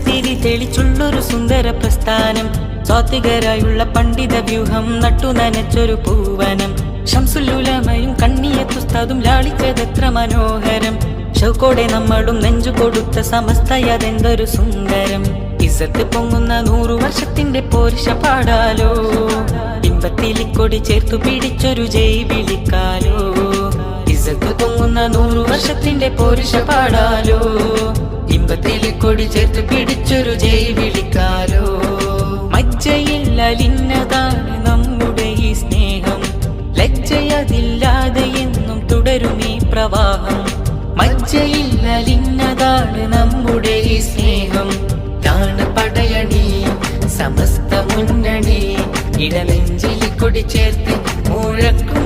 തിരി തെളിച്ചുള്ളൊരു സുന്ദര പ്രസ്ഥാനം, സ്വാത്വികരായുള്ള പണ്ഡിത വ്യൂഹം നട്ടു നനച്ചൊരു പൂവനം. ശംസുലുലമയും കണ്ണിയത്തുസ്താദും ലാളിച്ചതെത്ര മനോഹരം. ഷൗക്കോടെ നമ്മളും നെഞ്ചു കൊടുത്ത സമസ്തയതെന്തൊരു സുന്ദരം. ഇസത്ത് പൊങ്ങുന്ന 100 വർഷത്തിന്റെ പോരിഷ പാടാലോ, ഇമ്പത്തിലിക്കൊടി ചേർത്തു പിടിച്ചൊരു ജയ് വിളിക്കാലോ. ഇസത്ത് പൊങ്ങുന്ന 100 വർഷത്തിന്റെ പോരിഷ പാടാലോ, ഇമ്പത്തിലിക്കൊടി ചേർത്തു പിടിച്ചൊരു ജയ് വിളിക്കാലോ. മജ്ജയില്ലലിന്നതാണ് നമ്മുടെ ഈ സ്നേഹം, ലജ്ജയതില്ലാതെ എന്നും തുടരും ഈ പ്രവാഹം. മജ്ജയില്ലലിന്നതാണ് നമ്മുടെ ഈ സ്നേഹം, താണ് പടയണി സമസ്ത മുന്നണി. ഇടനെഞ്ചിൽ കൊടി ചേർത്ത് മുഴക്കും